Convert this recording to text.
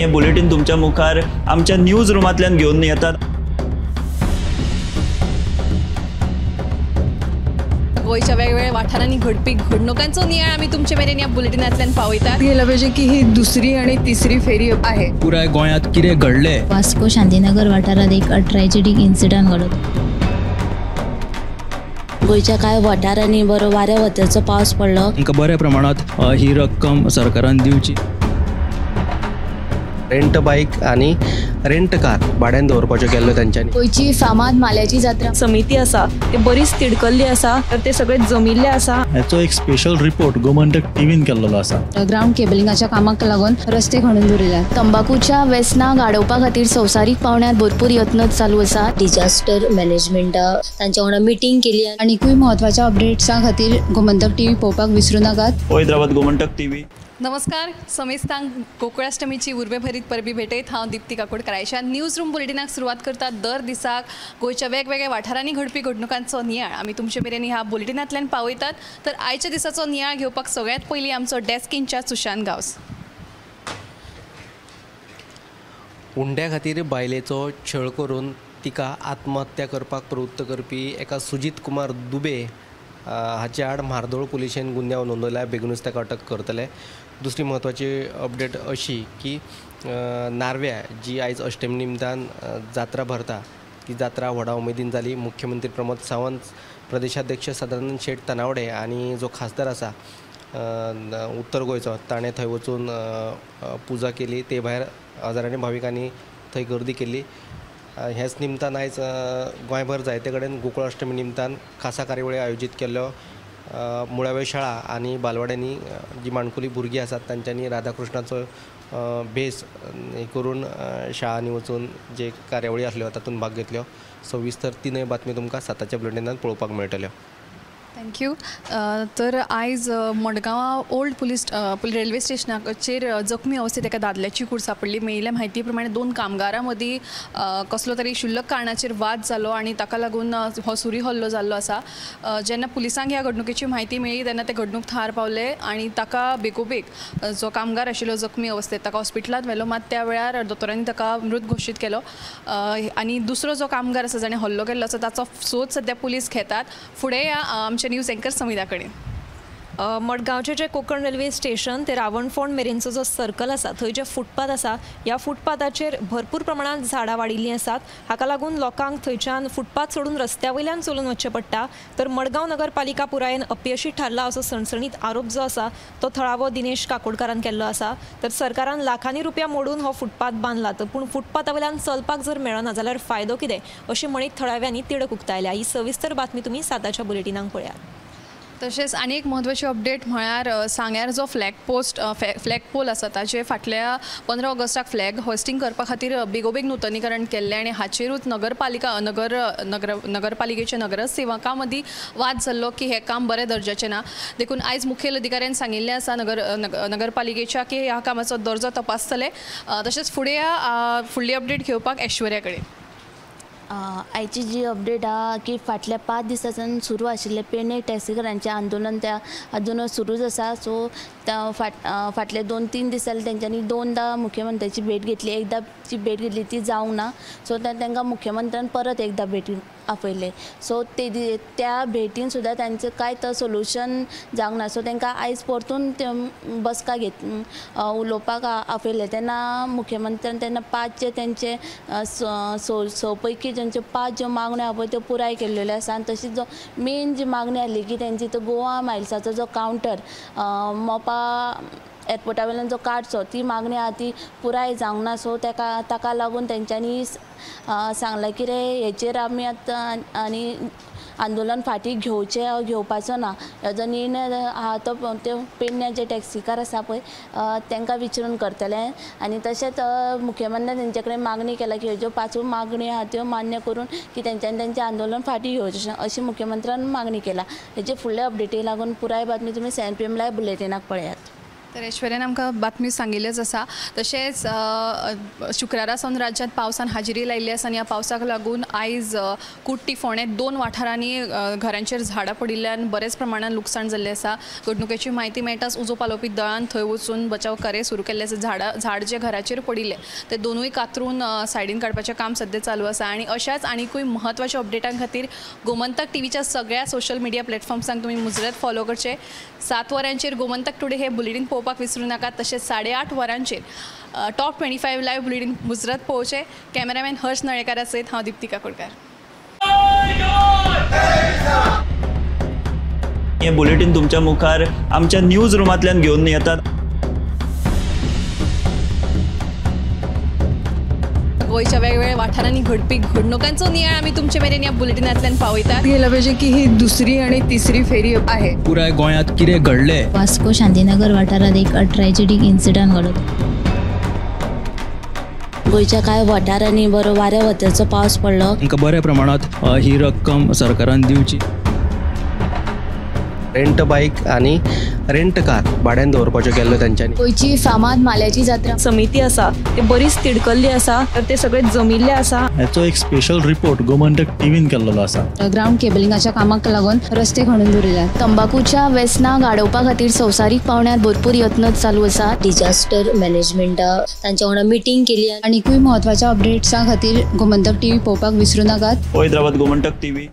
हे बुलेटिन तुमच्या मुखार आमच्या न्यूज रूमांतल्यान घेवन येतात। गोयच्या वेगवेगळ्या वाठारांनी घडपी घडणुकांचो नियाळ आमी तुमचे मेरेन ह्या बुलेटिनांतल्यान पावयतात। गेल्या पाहिजे की ही दुसरी आणि तिसरी फेरी आहे। पुराय गोंयांत कितें घडलें? वास्को शांतीनगर वाठारात एक ट्रॅजेडीक इन्सिडंट घडत। गोयच्या कांय वाठारांनी बरो वाऱ्या वताचो पावस पडलो। तांकां बऱ्या प्रमाणात ही रक्कम सरकारान दिवची। रेंट बाईक आणि रेंट कार भाड्यान दवरपाच्यो केल्ल्यो तांच्यांनी। गोयची फामाद माल्याची जात्रा समिती आसा ती बरीच तिडकल्ली आसा, तर ते सगळे जमिल्ले आसा। हाचो एक स्पेशल रिपोर्ट गोमंतक टीव्हीन केल्लो आसा। ग्राउंड केबलिंगाच्या कामाक लागून रस्ते खणून दवरिल्यात। तंबाखूच्या व्यसनाक आडोवपा खातीर संवसारीक पावंड्यार भरपूर यत्न चालू आसा। डिजास्टर मॅनेजमेंटा तांच्या वांगडा मिटींग केली। आनीकूय महत्वाच्या अपडेट्सां खातीर गोमंतक टीव्ही पळोवपाक विसरूं नाकात। हैदराबाद गोमंतक टीव्ही। नमस्कार, समेस्तांक गोकुळाष्टमीची उर्बेभरीत परबी भेटयत हांव दिप्ती काकोड करायच्या न्यूज रूम बुलेटिनाक सुरवात करतात। दर दिसाक गोयच्या वेगवेगळ्या वाठारांनी घडपी घडणुकांचो नियाळ आमी तुमचे मेरेन ह्या बुलेटिनांतल्यान पावयतात। तर आयच्या दिसाचो नियाळ घेवपाक सगळ्यात पयलीं आमचो डेस्क इंचार्ज सुशांत गांवस। हुंड्या खातीर बायलेचो छळ करून तिका आत्महत्या करपाक प्रवृत्त करपी एका सुजीत कुमार दुबे हाचे आड म्हार्दोळ पुलिशेन गुन्यांव नोंदयला। बेगीनूच ताका अटक करतले। दुसरी म्हत्वाची अपडेट अशी की नारव्या जी आयज अष्टमी निमतान जात्रा भरता ती जात्रा व्हडा उमेदीन जाली। मुख्यमंत्री प्रमोद सावंत, प्रदेशाध्यक्ष सदानंद शेट तनावडे आणि जो खासदार आसा उत्तर गोंयचो ताणें थंय वचून पुजा केली। ते भायर हजारांनी भाविकांनी थंय गर्दी केली। ह्याच निमतान आयज गोंयभर जायते कडेन गोकुळाष्टमी निमतान खासा कार्यावळी आयोजीत केल्ल्यो। मुळाव्यो शाळा आनी बालवाड्यांनी जी माणकुली भुरगीं आसात तांच्यांनी राधाकृष्णाचो भेस हे करून शाळांनी वचून जे कार्यावळी आसल्यो तातूंत भाग घेतल्यो। सविस्तर तीनय बातमी तुमकां साताच्या बुलेटिनांत पळोवपाक मेळटल्यो। थँक्यू। तर आयज मडगांव ओल्ड पुलीस रेल्वे स्टेशनाचेर जखमी अवस्थेत एका दादल्याची कूड सापडली। मेळिल्ल्या म्हायती प्रमाणे दोन कामगारां मदीं कसलो तरी क्षुल्लक कारणाचेर वाद जालो आनी ताका लागून हो सुरी हल्लो जाल्लो आसा। जेन्ना पुलिसांक ह्या घडणुकेची म्हायती मेळ्ळी तेन्ना ते घडणूक थळार पावले आनी ताका बेगोबेग जो कामगार आशिल्लो जखमी अवस्थेत ताका हॉस्पिटलांत व्हेलो। मात त्या वेळार दोतोरांनी ताका मृत घोशीत केलो आनी दुसरो जो कामगार आसा जाणें हल्लो केल्लो आसा ताचो सोद सध्या पुलीस घेतात। फुडें आमचे न्यूज एंकर समिता कडेन। मडगांवचे जे कोकण रेल्वे स्टेशन ते रावणफोंड मेरेनचो जो सर्कल आसा थंय जे फुटपाथ आसा ह्या फुटपाथाचेर भरपूर प्रमाणात झाडां वाडिल्लीं आसात। हाका लागून लोकांक थंयच्यान फुटपाथ सोडून रस्त्या वयल्यान चलून वचचें पडटा। तर मडगांव नगरपालिका पुरायेन अपयशी थारला असो सणसणीत आरोप जो आसा तो थळावो दिनेश काकोडकारान केल्लो आसा। तर सरकारान लाखांनी रुपया मोडून हो फुटपाथ बांदला, तर पूण फुटपाथा वयल्यान चलपाक जर मेळना जाल्यार फायदो कितें अशी म्हणीत थळाव्यांनी तिडक उक्तायल्या। ही सविस्तर बातमी तुमी साताच्या बुलेटिनांक पळयात। तशेंच आनी एक म्हत्वाची अपडेट म्हळ्यार सांग्यार जो फ्लॅग पोल आसा ताचे फाटल्या 15 ऑगस्टाक फ्लॅग होस्टिंग करपा खातीर बेगोबेग नूतनीकरण केल्लें आनी हाचेरूच नगरपालिकेच्या नगरसेवकां मदीं वाद जाल्लो की हें काम बरें दर्जाचें ना। देखून आयज मुखेल अधिकाऱ्यान सांगिल्लें आसा नगरपालिकेच्या की ह्या कामाचो दर्जो तपासतले। तशेंच फुडली अपडेट घेवपाक ऐश्वर्या कडेन। आयची जी अपडेट आहा की फाटल्या 5 दिसांसान सुरू आशिल्लें पेडणे टॅक्सीकारांचें आंदोलन त्या अजूनच सुरूच आसा। सो फाटले 2-3 दीस जाले तेंच्यांनी दोनदा मुख्यमंत्र्याची भेट घेतली। एकदाची भेट घेतली ती जावंक ना, सो तांकां मुख्यमंत्र्यान परत एकदा भेट आपयले। सो त्या भेटीन सुद्दां तांचें कांय तर सोल्युशन जावंक ना। सो तांकां आयज परतून बसका उलोवपाक आपयले तेन्ना मुख्यमंत्र्यान तेन्ना 5 जे तेंचे 6 पैकी जेंच्यो 5 ज्यो मागण्यो आहा पळय त्यो पुराय केल्ल्यो आसा। आनी तशीच जो मेन जी मागणी आसली की तेंची तो गोवा मायल्साचो जो कावंटर मोपा एअरपोर्टा वयल्यान जो काडचो ती मागणी आहा ती पुराय जावंक ना। सो ताका लागून तेंच्यांनी सांगलां की रे हेचेर आमी आतां आनी आंदोलन फाटी घेवपाचो ना। हेजो निर्णय आहा तो पेडण्या जे टॅक्सीकार आसा पळय तांकां विचारून करतले। आनी तशेंच मुख्यमंत्र्यान तेंचे कडेन मागणी केला की ह्यो 5 मागणी आहा त्यो मान्य करून की तेंच्यांनी तेंचें आंदोलन फाटी घेवचें अशी मुख्यमंत्र्यान मागणी केला। हेजे फुडले अपडेटी लागून पुराय बातमी तुमी 7 PM लायव्ह बुलेटिनाक पळयात। तर ऐश्वर्यान आमकां बातमी सांगिल्ल्योच आसा. तशेंच शुक्रारा सावन राज्यांत पावसान हाजिरी लायिल्ली आसा आनी ह्या पावसाक लागून आयज कुट्टी फोंडे 2 वाठारांनी घरांचेर झाडां पडिल्ल्यान बरेच प्रमाणात लुकसाण जाल्लें आसा. घडणुकेची म्हायती मेळटाच उजो पालोवपी दळान थंय वचून बचाव कार्य सुरू केल्लें आसा. झाड जे घराचेर पडिल्ले ते दोनूय कातरून सायडीन काडपाचें काम सद्या चालू आसा. आनी अशाच आनीकूय महत्वाच्या अपडेटां खातीर गोमंतक टीव्हीच्या सगळ्या सोशल मिडिया प्लॅटफॉर्म्सांक तुमी मुजरत फॉलो करचें. 7 वरांचेर गोमंतक टुडे हे बुलेटिन पळोवपाक विसरूं नाकात. तशेंच 8:30 वरांचेर टॉप 25 लायव्ह बुलेटिन मुजरत पळोवचें. कॅमेरामॅन हर्ष नळेकारा सयत हांव दिप्ती काकोडकार. हे बुलेटिन तुमच्या मुखार आमच्या न्यूज रुमांतल्यान घेवन येतात. गोंयच्या वेगवेगळ्या वाठारांनी घडपी घडणुकांचो नियाळ आमी तुमचे मेरेन ह्या बुलेटिनांतल्यान पावयतात. गेल्या पाहिजे की ही दुसरी आणि तिसरी फेरी आहे. पुराय गोंयांत कितें घडलें वास्को शांतीनगर वाठारात एक ट्रॅजेडीक इन्सिडंट घडत. गोंयच्या कांय वाठारांनी बरो वाऱ्या वताचो पावस पडलो. तांकां बऱ्या प्रमाणात ही रक्कम सरकारान दिवची. रेंट बाईक आणि रेंट कार भाड्यान दवरपाच्यो केल्ल्यो तेंच्यांनी. गोंयची फामाद माल्याची जात्रा समिती आसा ती बरीच तिडकल्ली आसा. तर ते सगळे जमिल्ले आसा. ह्याचो एक स्पेशल रिपोर्ट गोमंतक टीव्हीन केल्लो आसा. ग्राउंड केबलिंगाच्या कामाक लागून रस्ते खणून दवरिल्यात. तंबाखूच्या व्यसनां गाडोवपा खातीर संवसारीक पावंड्यार भरपूर यत्न चालू आसा. डिजास्टर मॅनेजमेंटा तांच्या वांगडा मिटींग केली. आनीकूय महत्वाच्या अपडेट्सां खातीर गोमंतक टीव्ही पळोवपाक विसरूं नाकात. हैदराबाद गोमंतक टीव्ही.